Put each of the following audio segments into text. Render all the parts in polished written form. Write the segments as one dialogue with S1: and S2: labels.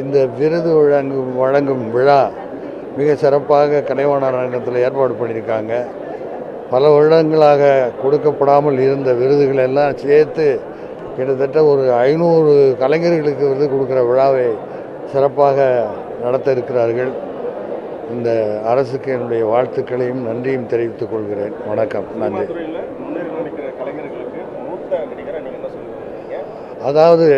S1: இந்த விருது வழங்கும் விழா மிக சிறப்பாக கலைவாணர் அரங்கத்தில் ஏற்பாடு பண்ணியிருக்காங்க. பல வருடங்களாக கொடுக்கப்படாமல் இருந்த விருதுகள் எல்லாம் சேர்த்து கிட்டத்தட்ட ஒரு 500 கலைஞர்களுக்கு விருது கொடுக்குற விழாவை சிறப்பாக நடத்த இருக்கிறார்கள். இந்த அரசுக்கு என்னுடைய வாழ்த்துக்களையும் நன்றியும் தெரிவித்துக் கொள்கிறேன். வணக்கம், நன்றி. அதாவது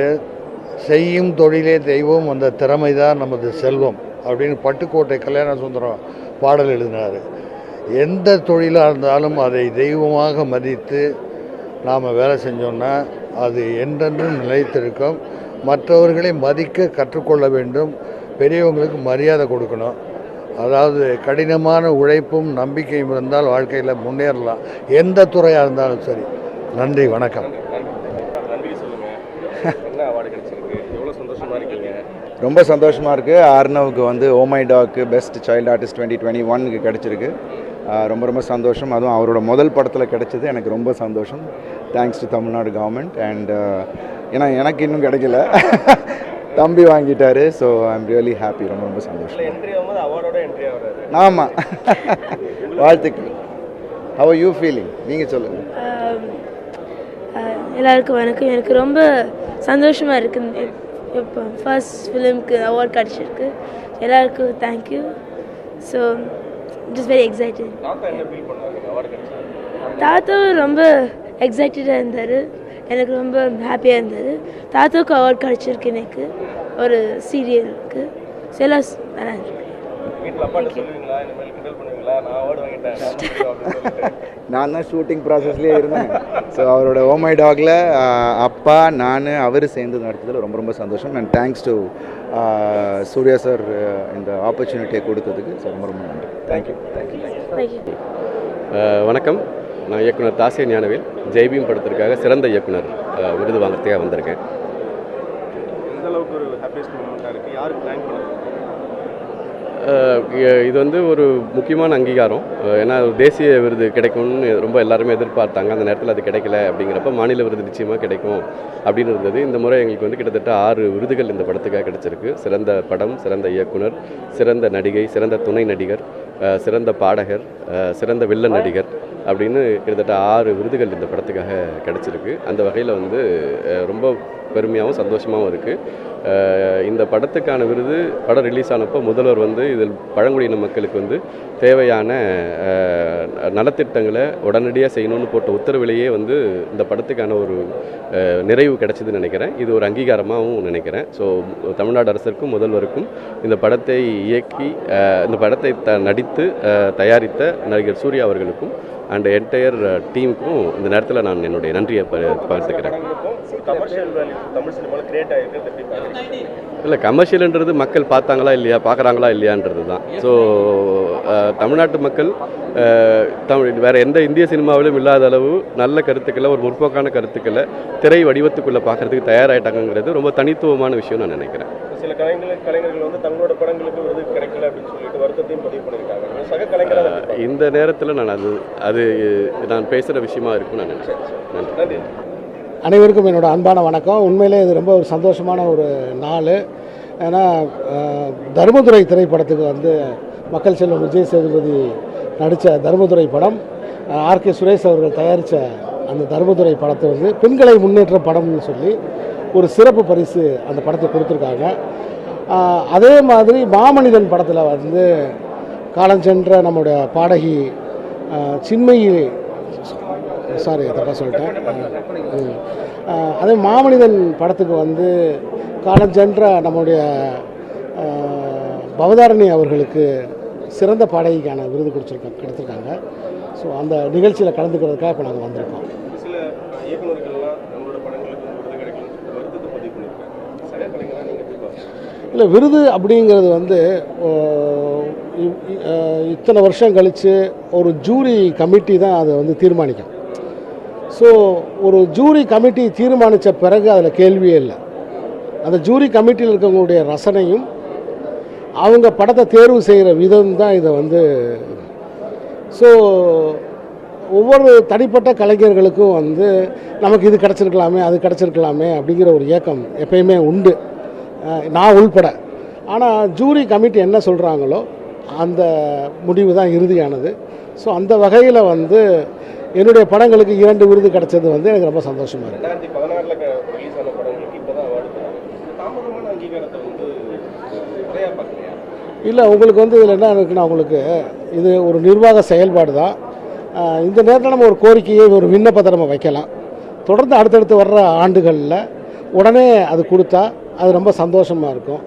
S1: செய்யும் தொழிலே தெய்வம், அந்த திறமை தான் நமது செல்வம் அப்படின்னு பட்டுக்கோட்டை கல்யாண சுந்தரம் பாடல் எழுதினார். எந்த தொழிலாக இருந்தாலும் அதை தெய்வமாக மதித்து நாம் வேலை செஞ்சோம்னா அது என்றென்றும் நிலைத்திருக்கும். மற்றவர்களை மதிக்க கற்றுக்கொள்ள வேண்டும். பெரியவங்களுக்கு மரியாதை கொடுக்கணும். அதாவது கடினமான உழைப்பும் நம்பிக்கையும் இருந்தால் வாழ்க்கையில் முன்னேறலாம், எந்த துறையாக இருந்தாலும் சரி. நன்றி, வணக்கம்.
S2: ரொம்ப சந்தோஷமாக இருக்குது. ஆர்னவுக்கு வந்து ஓ மை டாக்கு பெஸ்ட் சைல்டு ஆர்டிஸ்ட் 2021க்கு கிடச்சிருக்கு. ரொம்ப ரொம்ப சந்தோஷம். அதுவும் அவரோட முதல் படத்தில் கிடச்சது எனக்கு ரொம்ப சந்தோஷம். Thanks to Tamil Nadu government. And ஏன்னா எனக்கு இன்னும் கிடைக்கல, தம்பி வாங்கிட்டாரு. So I am really happy. ரொம்ப ரொம்ப சந்தோஷம். ஆமாம், வாழ்த்துக்கள். How you feeling? நீங்கள் சொல்லுங்கள்.
S3: எல்லாருக்கும் வணக்கம். எனக்கு ரொம்ப சந்தோஷமாக இருக்குது. இப்போ ஃபர்ஸ்ட் ஃபிலிம்க்கு அவார்ட் கிடச்சிருக்கு. எல்லாருக்கும் thank you. So just very excited. தாத்தாவும் ரொம்ப எக்ஸைட்டடாக இருந்தார். எனக்கு ரொம்ப ஹாப்பியாக இருந்தார். தாத்தாவுக்கு அவார்ட் கிடச்சிருக்கு எனக்கு ஒரு சீரியலுக்கு. ஸோ எல்லாம் நல்லா இருக்கு.
S2: நான் தான் ஷூட்டிங் ப்ராசஸ்லேயே இருந்தேன். ஸோ அவரோட ஓ மை டாகில் அப்பா நான் அவர் சேர்ந்து நடத்ததில் ரொம்ப ரொம்ப சந்தோஷம். And thanks to Surya sir இந்த ஆப்பர்ச்சுனிட்டியை கொடுத்ததுக்கு. ஸோ ரொம்ப ரொம்ப நன்றி. தேங்க்யூ.
S4: வணக்கம். நான் இயக்குனர் தாசிய ஞானவேல். ஜெய்பீம் படத்திற்காக சிறந்த இயக்குனர் விருது வாங்குறதுக்காக வந்திருக்கேன். இது வந்து ஒரு முக்கியமான அங்கீகாரம். ஏன்னா தேசிய விருது கிடைக்கும்னு ரொம்ப எல்லாருமே எதிர்பார்த்தாங்க. அந்த நேரத்தில் அது கிடைக்கல. அப்படிங்கிறப்ப மாநில விருது நிச்சயமாக கிடைக்கும் அப்படின்னு இருந்தது. இந்த முறை எங்களுக்கு வந்து கிட்டத்தட்ட 6 விருதுகள் இந்த படத்துக்காக கிடைச்சிருக்கு. சிறந்த படம், சிறந்த இயக்குனர், சிறந்த நடிகை, சிறந்த துணை நடிகர், சிறந்த பாடகர், சிறந்த வில்லன் நடிகர் அப்படின்னு கிட்டத்தட்ட 6 விருதுகள் இந்த படத்துக்காக கிடச்சிருக்கு. அந்த வகையில் வந்து ரொம்ப பெருமையாகவும் சந்தோஷமாகவும் இருக்குது. இந்த படத்துக்கான விருது படம் ரிலீஸ் ஆனப்போ முதல்வர் வந்து இதில் பழங்குடியின மக்களுக்கு வந்து தேவையான நலத்திட்டங்களை உடனடியாக செய்யணும்னு போட்ட உத்தரவிலேயே வந்து இந்த படத்துக்கான ஒரு நிறைவு கிடைச்சதுன்னு நினைக்கிறேன். இது ஒரு அங்கீகாரமாகவும் நினைக்கிறேன். ஸோ தமிழ்நாடு அரசுக்கும் முதல்வருக்கும் இந்த படத்தை இயக்கி இந்த படத்தை நடித்து தயாரித்த நடிகர் சூர்யா அவர்களுக்கும் அண்ட் என்டையர் டீமுக்கும் இந்த நேரத்தில் நான் என்னுடைய நன்றியை பகிர்ந்துக்கிறேன். இல்லை, கமர்ஷியல்ன்றது மக்கள் பார்த்தாங்களா இல்லையா, பார்க்குறாங்களா இல்லையான்றது தான். ஸோ தமிழ்நாட்டு மக்கள் வேறு எந்த இந்திய சினிமாவிலும் இல்லாத அளவு நல்ல கருத்துக்களை, ஒரு முற்போக்கான கருத்துக்களை திரை வடிவத்துக்குள்ளே பார்க்குறதுக்கு தயாராகிட்டாங்கிறது ரொம்ப தனித்துவமான விஷயம் நான் நினைக்கிறேன். சில கலைஞர்கள் வந்து தங்களோட படங்களுக்கு விருது கிடைக்கல அப்படின்னு சொல்லிட்டு வருத்தத்தையும் பதிவு பண்ணியிருக்காங்க. சக கலைஞர்கள் இந்த நேரத்தில் நான் அது நான் பேசுகிற விஷயமா இருக்குன்னு நான் நினைக்கிறேன். நன்றி.
S5: அனைவருக்கும் என்னோட அன்பான வணக்கம். உண்மையிலே இது ரொம்ப ஒரு சந்தோஷமான ஒரு நாள். ஏன்னா தர்மதுரை திரைப்படத்துக்கு வந்து மக்கள் செல்வம் விஜய் சேதுபதி நடித்த தர்மதுரை படம், ஆர்கே சுரேஷ் அவர்கள் தயாரித்த அந்த தர்மதுரை படத்தை வந்து பெண்களை முன்னேற்ற படம்னு சொல்லி ஒரு சிறப்பு பரிசு அந்த படத்தை கொடுத்துருக்காங்க. அதே மாதிரி மாமனிதன் படத்தில் வந்து காலஞ்சென்ற நம்முடைய பாடகி சின்மயி, சாரி தப்பாக சொல்லிட்டேன், அதே மாமனிதன் படத்துக்கு வந்து காலஞ்சென்ற நம்முடைய பவதாரணி அவர்களுக்கு சிறந்த பாடகிக்கான விருது கொடுத்துருக்காங்க. ஸோ அந்த நிகழ்ச்சியில் கலந்துக்கிறதுக்காக இப்போ நாங்கள் வந்திருக்கோம். சில இயக்குநர்கள்லாம் நம்மளோட படங்களுக்கு விருது கிடைக்கணும்னு வருத்தத்தை பதிவு பண்ணியிருக்காங்க. சக கலைஞராக நீங்கள் இல்லை, விருது அப்படிங்கிறது வந்து இத்தனை வருஷம் கழித்து ஒரு ஜூரி கமிட்டி தான் அதை வந்து தீர்மானிக்கும். ஸோ ஒரு ஜூரி கமிட்டி தீர்மானித்த பிறகு அதில் கேள்வியே இல்லை. அந்த ஜூரி கமிட்டியில் இருக்கவங்களுடைய ரசனையும் அவங்க படத்தை தேர்வு செய்கிற விதம் தான் இதை வந்து. ஸோ ஒவ்வொரு தனிப்பட்ட கலைஞர்களுக்கும் வந்து நமக்கு இது கிடச்சிருக்கலாமே, அது கிடச்சிருக்கலாமே அப்படிங்கிற ஒரு ஏக்கம் எப்பயுமே உண்டு, நான் உள்பட. ஆனால் ஜூரி கமிட்டி என்ன சொல்கிறாங்களோ அந்த முடிவு தான் இறுதியானது. ஸோ அந்த வகையில் வந்து என்னுடைய படங்களுக்கு 2 விருது கிடச்சது வந்து எனக்கு ரொம்ப சந்தோஷமாக இருக்குது.
S6: 2016 ரிலீஸ் ஆன படங்களுக்கு இப்போ தான் அவார்டு தராங்க. தாமதமான அங்கீகாரத்தை வந்து குறையாக பார்க்குறியா?
S5: இல்லை, உங்களுக்கு வந்து இதில் என்ன இருக்குன்னா, உங்களுக்கு இது ஒரு நிர்வாக செயல்பாடு தான். இந்த நேரத்தில் நம்ம ஒரு கோரிக்கையை, ஒரு விண்ணப்பத்தை நம்ம வைக்கலாம். தொடர்ந்து அடுத்தடுத்து வர்ற ஆண்டுகளில் உடனே அது கொடுத்தா அது ரொம்ப சந்தோஷமாக இருக்கும்.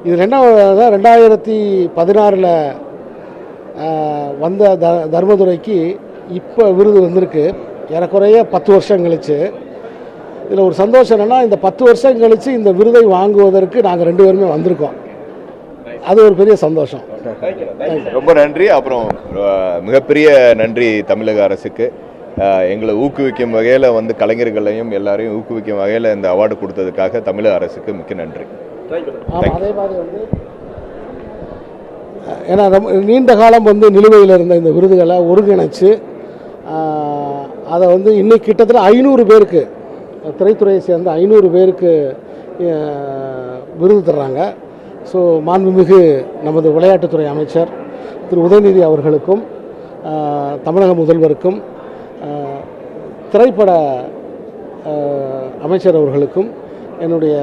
S5: இது 2016 வந்த தர்மதுரைக்கு இப்போ விருது வந்திருக்கு, ஏறக்குறைய 10 வருஷம் கழிச்சு. இதில் ஒரு சந்தோஷம் என்னென்னா, இந்த 10 வருஷம் கழித்து இந்த விருதை வாங்குவதற்கு நாங்கள் 2 பேருமே வந்திருக்கோம். அது ஒரு பெரிய சந்தோஷம்.
S7: ரொம்ப நன்றி. அப்புறம் மிகப்பெரிய நன்றி தமிழக அரசுக்கு. எங்களை ஊக்குவிக்கும் வகையில் வந்து கலைஞர்களையும் எல்லாரையும் ஊக்குவிக்கும் வகையில் இந்த அவார்டு கொடுத்ததுக்காக தமிழக அரசுக்கு மிக்க நன்றி.
S5: ஆமாம், அதே மாதிரி வந்து ஏன்னா நீண்ட காலம் வந்து நிலுவையில் இருந்த இந்த விருதுகளை ஒருங்கிணைச்சு அதை வந்து இன்னைக்கு கிட்டத்தட்ட 500 பேருக்கு, திரைத்துறையை சேர்ந்த 500 பேருக்கு விருது தர்றாங்க. ஸோ மாண்புமிகு நமது விளையாட்டுத்துறை அமைச்சர் திரு உதயநிதி அவர்களுக்கும், தமிழக முதல்வருக்கும், திரைப்பட அமைச்சர் அவர்களுக்கும் என்னுடைய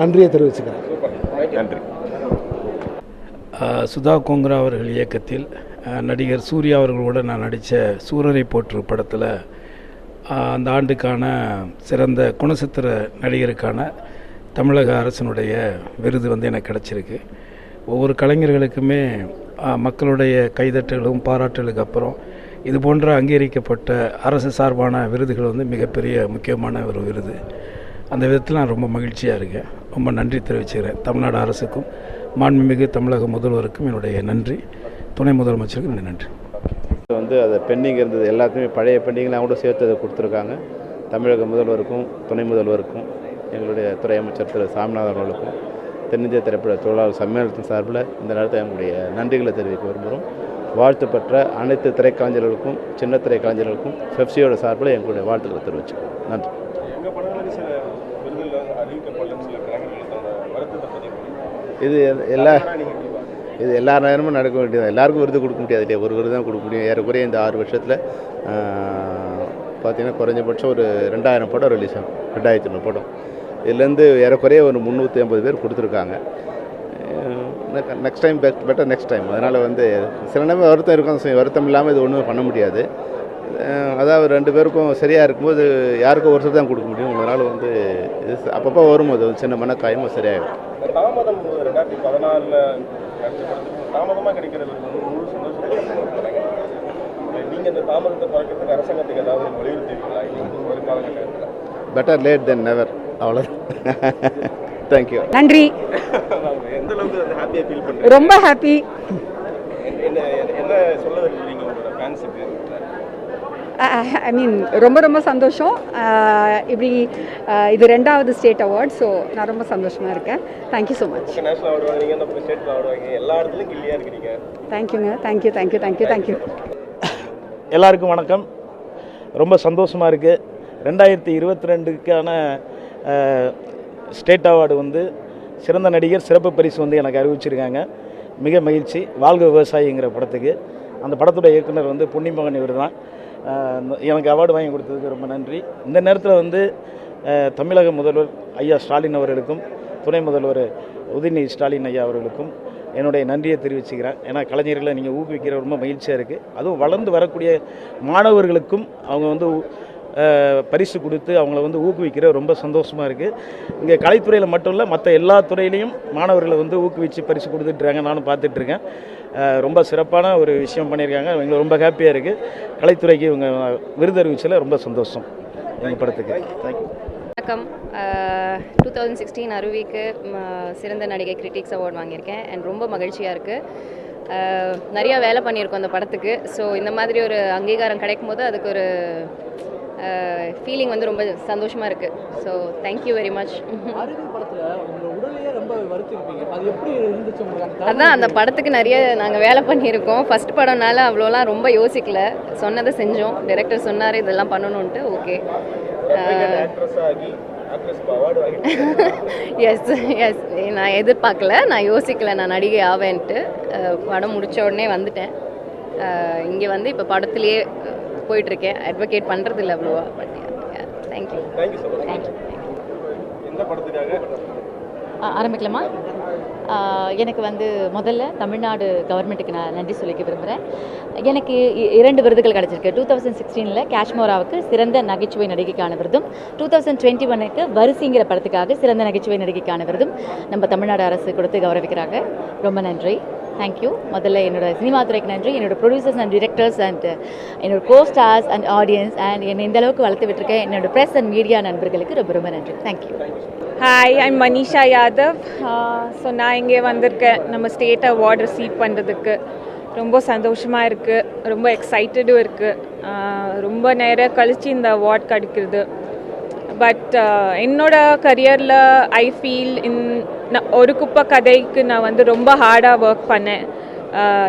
S5: நன்றியை தெரிவிச்சுக்கிறேன்.
S7: நன்றி.
S8: சுதா கோங்கரா அவர்கள் இயக்கத்தில் நடிகர் சூர்யா அவர்களோடு நான் நடித்த சூரரை போற்று படத்தில் அந்த ஆண்டுக்கான சிறந்த குணச்சித்திர நடிகருக்கான தமிழக அரசினுடைய விருது வந்து எனக்கு கிடச்சிருக்கு. ஒவ்வொரு கலைஞர்களுக்குமே மக்களுடைய கைதட்டலும் பாராட்டலுக்கு அப்புறம் இது போன்ற அங்கீகரிக்கப்பட்ட அரசு சார்பான விருதுகள் வந்து மிகப்பெரிய முக்கியமான ஒரு விருது. அந்த விதத்தில் நான் ரொம்ப மகிழ்ச்சியாக இருக்கேன். ரொம்ப நன்றி தெரிவிச்சுக்கிறேன் தமிழ்நாடு அரசுக்கும், மாண்புமிகு தமிழக முதல்வருக்கும் என்னுடைய நன்றி, துணை முதலமைச்சருக்கும் என்னுடைய நன்றி.
S9: வந்து அது பெண்டிங் இருந்தது எல்லாத்தையுமே பழைய பெண்டிங்லாம் கூட சேர்த்து அதை கொடுத்துருக்காங்க. தமிழக முதல்வருக்கும் துணை முதல்வருக்கும் எங்களுடைய துறை அமைச்சர் திரு சாமிநாதன் அவர்களுக்கும் தென்னிந்திய திரைப்பட தொழிலாளர் சம்மேளனத்தின் சார்பில் இந்த நேரத்தில் எங்களுடைய நன்றிகளை தெரிவிக்க விரும்புகிறோம். வாழ்த்து பெற்ற அனைத்து திரைக்கலைஞர்களுக்கும், சின்ன திரைக்கலைஞர்களுக்கும் பெப்சியோட சார்பில் எங்களுடைய வாழ்த்துக்களை தெரிவிச்சுக்கிறோம். நன்றி.
S6: எங்கள் படங்களுக்கு சில விருதுகள் அறிவிக்கப்பட்ட சில கலைஞர்களுக்கான வருத்தத்தை பதிவு
S9: இது எல்லா நேரமும் நடக்க வேண்டியது. எல்லாருக்கும் விருது கொடுக்க முடியாது இல்லையா, ஒரு விருது தான் கொடுக்க முடியும். ஏறக்குறைய இந்த 6 வருஷத்தில் பார்த்திங்கன்னா குறைஞ்சபட்சம் ஒரு 2000 படம் ரிலீஸ் ஆகும், 2500 படம். இதுலேருந்து ஏறக்குறைய ஒரு 350 பேர் கொடுத்துருக்காங்க. Next time better next time. அதனால் வந்து சில நேரம் வருத்தம் இருக்கும், வருத்தம் இல்லாமல் இது ஒன்றும் பண்ண முடியாது. அதாவது 2 பேருக்கும் சரியாக இருக்கும்போது யாருக்கும் ஒரு தான் கொடுக்க முடியும். அதனால் வந்து இது அப்பப்போ வரும்போது சின்ன மனக்காயமும் சரியாகிடும்.
S6: தாமதம் 2014 தாமதமாக கிடைக்கிறது முழு சந்தோஷம். நீங்கள் இந்த தாமதத்தை குறைக்கிறதுக்கு அரசாங்கத்துக்கு ஏதாவது வலியுறுத்திருக்கீங்களா ஒரு காலகட்டத்தில்?
S9: பெட்டர் லேட் தென் நெவர், அவ்வளோதான். தேங்க்யூ.
S10: நன்றி.
S6: எந்த அளவுக்கு ஹாப்பியாக ஃபீல் பண்ணுறீங்க?
S10: ரொம்ப ஹாப்பி.
S6: என்ன சொல்ல விரும்புறீங்க உங்களோட ஃபேன்ஸுக்கு?
S10: ஐ மீன் ரொம்ப சந்தோஷம். இப்படி இது 2வது ஸ்டேட் அவார்ட். ஸோ நான் ரொம்ப சந்தோஷமாக இருக்கேன். Thank you so much.
S6: National award வாங்குறீங்க, நம்ம ஸ்டேட் அவார்டு வாங்குறீங்க, எல்லா இடத்துலையும் கில்லியாக இருக்கிறீங்க.
S10: தேங்க்யூங்க. தேங்க்யூ.
S11: எல்லாருக்கும் வணக்கம். ரொம்ப சந்தோஷமாக இருக்குது. 2022க்கான ஸ்டேட் அவார்டு வந்து சிறந்த நடிகர் சிறப்பு பரிசு வந்து எனக்கு அறிவிச்சிருக்காங்க. மிக மகிழ்ச்சி. வாழ்க விவசாயிங்கிற படத்துக்கு அந்த படத்தோட இயக்குனர் வந்து பொன்னிமகன் இவர் தான். எனக்கு அவார்டு வாங்கி கொடுத்ததுக்கு ரொம்ப நன்றி. இந்த நேரத்தில் வந்து தமிழக முதல்வர் ஐயா ஸ்டாலின் அவர்களுக்கும், துணை முதல்வர் உதயநிதி ஸ்டாலின் ஐயா அவர்களுக்கும் என்னுடைய நன்றியை தெரிவிச்சுக்கிறேன். ஏன்னா கலைஞர்களை நீங்கள் ஊக்குவிக்கிற ரொம்ப மகிழ்ச்சியாக இருக்குது. அதுவும் வளர்ந்து வரக்கூடிய மாணவர்களுக்கும் அவங்க வந்து பரிசு கொடுத்து அவங்கள வந்து ஊக்குவிக்கிற ரொம்ப சந்தோஷமாக இருக்குது. இங்கே கலைத்துறையில் மட்டும் இல்லை, மற்ற எல்லா துறையிலையும் மாணவர்களை வந்து ஊக்குவித்து பரிசு கொடுத்துட்ருக்காங்க. நானும் பார்த்துட்ருக்கேன். ரொம்ப சிறப்பான ஒரு விஷயம் பண்ணியிருக்காங்க. எங்களுக்கு ரொம்ப ஹாப்பியாக இருக்குது. கலைத்துறைக்கு இவங்க விருது அறிவிச்சதில் ரொம்ப சந்தோஷம் எங்கள் படத்துக்கு. தேங்க்யூ.
S12: வணக்கம். 2016 அருவிக்கு சிறந்த நடிகை கிரிட்டிக்ஸ் அவார்டு வாங்கியிருக்கேன். அண்ட் ரொம்ப மகிழ்ச்சியாக இருக்குது. நிறையா வேலை பண்ணியிருக்கோம் அந்த படத்துக்கு. ஸோ இந்த மாதிரி ஒரு அங்கீகாரம் கிடைக்கும் போது அதுக்கு ஒரு ஃபீலிங் வந்து ரொம்ப சந்தோஷமாக இருக்குது. So thank you very much. அதான் அந்த படத்துக்கு நிறைய நாங்கள் வேலை பண்ணியிருக்கோம். ஃபஸ்ட் படம்னால அவ்வளோலாம் ரொம்ப யோசிக்கல, சொன்னதை செஞ்சோம். டைரக்டர் சொன்னார் இதெல்லாம் பண்ணணுன்ட்டு. ஓகே.
S6: ஆக்ட்ரஸ் அவார்டு வாங்கிட்டு
S12: எஸ் எஸ் நான் எதிர்பார்க்கல, நான் யோசிக்கல நான் நடிகை ஆவேன்ட்டு. படம் முடித்த உடனே வந்துட்டேன். இங்கே வந்து இப்போ படத்துலேயே போயிட்டுருக்கேன். அட்வொகேட் பண்ணுறது இல்லை அவ்வளோவா. But thank you.
S6: Thank you so much.
S12: Thank you.
S6: எந்த படத்துக்காக
S13: ஆரம்பிக்கலாமா? எனக்கு வந்து முதல்ல தமிழ்நாடு கவர்மெண்ட்டுக்கு நான் நன்றி சொல்லிக்க விரும்புகிறேன். எனக்கு 2 விருதுகள் கிடச்சிருக்கு. 2016 காஷ்மோராவுக்கு சிறந்த நகைச்சுவை நடிகைக்கான விருதும், 2021 வரிசைங்கிற படத்துக்காக சிறந்த நகைச்சுவை நடிகைக்கான விருதும் நம்ம தமிழ்நாடு அரசு கொடுத்து கௌரவிக்கிறாங்க. ரொம்ப நன்றி, தேங்க்யூ. முதல்ல என்னோட சினிமா துறைக்கு நன்றி, என்னோட ப்ரொடியூசர்ஸ் அண்ட் டிரெக்டர்ஸ் அண்ட் என்னோட கோ ஸ்டார்ஸ் அண்ட் ஆடியன்ஸ் அண்ட் என்னை இந்த அளவுக்கு வளர்த்து விட்டுருக்கேன் என்னோட ப்ரெஸ் அண்ட் மீடியா நண்பர்களுக்கு ரொம்ப ரொம்ப நன்றி. Thank you.
S14: Hi, I'm Manisha Yadav. So நான் இங்கே வந்திருக்கேன் நம்ம ஸ்டேட் அவார்ட் ரிசீவ் பண்ணுறதுக்கு. ரொம்ப சந்தோஷமாக இருக்குது, ரொம்ப எக்ஸைட்டடும் இருக்குது. ரொம்ப நேரம் கழித்து இந்த அவார்ட் கிடைக்கிறது. பட் என்னோட கரியரில் ஐ ஃபீல் ஒரு குப்பை கதைக்கு நான் வந்து ரொம்ப ஹார்டாக ஒர்க் பண்ணேன்.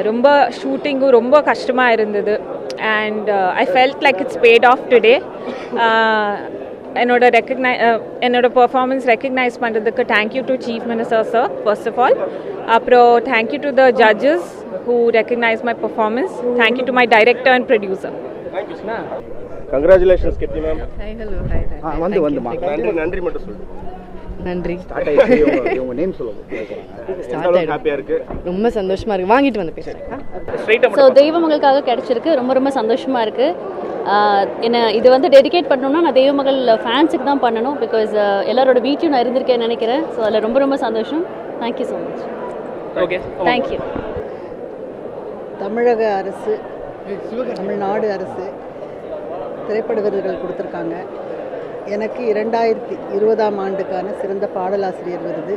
S14: ரொம்ப ஷூட்டிங்கும் ரொம்ப கஷ்டமாக இருந்தது. And I felt like it's bad of today. என்னோட பெர்ஃபார்மன்ஸ் ரெக்கக்னைஸ் பண்ணுறதுக்கு thank you to chief minister sir first of all. அப்புறம் thank you to the judges who recognise my performance. Thank you to my director and producer.
S6: Thank you. Congratulations Keerthi ma'am.
S13: Hi, hello, hi.
S6: வந்துமா. நன்றி மட்டும் சொல்லு.
S13: நன்றி.
S6: உங்க name சொல்லுங்க. ஹாப்பியா இருக்கு,
S13: ரொம்ப சந்தோஷமா இருக்கு. வாங்கிட்டு வந்து பேசுறேன்.
S12: ஸோ தெய்வமகளுக்காக கிடைச்சிருக்கு. ரொம்ப ரொம்ப சந்தோஷமாக இருக்குது. என்ன இது வந்து டெடிகேட் பண்ணணும்னா நான் தெய்வமகள் ஃபேன்ஸுக்கு தான் பண்ணணும். பிகாஸ் எல்லாரோட வீட்டையும் நான் இருந்திருக்கேன்னு நினைக்கிறேன். ஸோ அதில் ரொம்ப ரொம்ப சந்தோஷம். Thank you so much.
S6: Okay,
S12: thank you.
S15: தமிழக அரசு, தமிழ்நாடு அரசு திரைப்பட விருதுகள் கொடுத்துருக்காங்க. எனக்கு 2020ஆம் ஆண்டுக்கான சிறந்த பாடலாசிரியர் விருது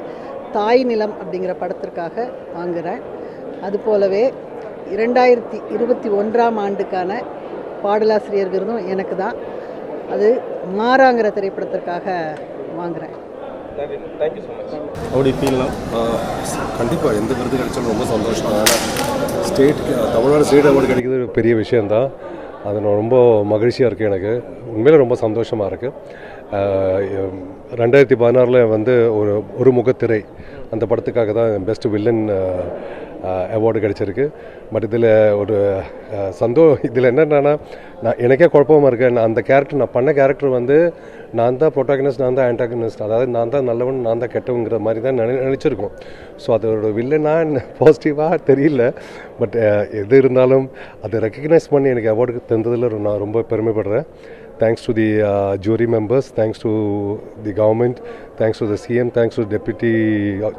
S15: தாய் நிலம் அப்படிங்கிற படத்திற்காக வாங்குகிறேன். அதுபோலவே 2021ஆம் ஆண்டுக்கான பாடலாசிரியர் விருதும் எனக்கு தான். அது மாறாங்கிற திரைப்படத்திற்காக வாங்குகிறேன்.
S6: Thank you so much.
S16: அப்படி ஃபீல்னா கண்டிப்பாக எந்த விருது கிடைச்சாலும் ரொம்ப சந்தோஷம். தமிழ்நாடு ஸ்டேட் அவார்டு கிடைக்கிறது ஒரு பெரிய விஷயந்தான். அது நான் ரொம்ப மகிழ்ச்சியாக இருக்குது. எனக்கு உண்மையிலே ரொம்ப சந்தோஷமாக இருக்குது. 2016 வந்து ஒரு முகத்திரை அந்த படத்துக்காக தான் பெஸ்ட் வில்லன் அவார்டு கிடச்சிருக்கு. பட் இதில் ஒரு இதில் என்னென்னா நான் எனக்கே குழப்பமாக இருக்கேன். அந்த கேரக்டர் நான் பண்ண கேரக்டர் வந்து நான் தான் ப்ரொட்டாகனிஸ்ட், நான் தான் ஆன்டாகனிஸ்ட், அதாவது நான் தான் நல்லவன், நான் தான் கெட்டவங்கிற மாதிரி தான் நினச்சிருக்கோம். ஸோ அதோட வில்லனாக பாசிட்டிவாக தெரியல. பட் எது இருந்தாலும் அதை ரெக்கக்னைஸ் பண்ணி எனக்கு அவார்டு தந்ததில் நான் ரொம்ப பெருமைப்படுறேன். Thanks to the jury members, thanks to the government, thanks to the CM, thanks to deputy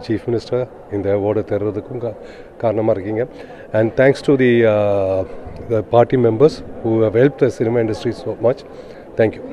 S16: chief minister இந்த அவார்டை தர்றதுக்கும் காரணமாக இருக்கீங்க. And thanks to the party members who have helped the cinema industry so much. Thank you.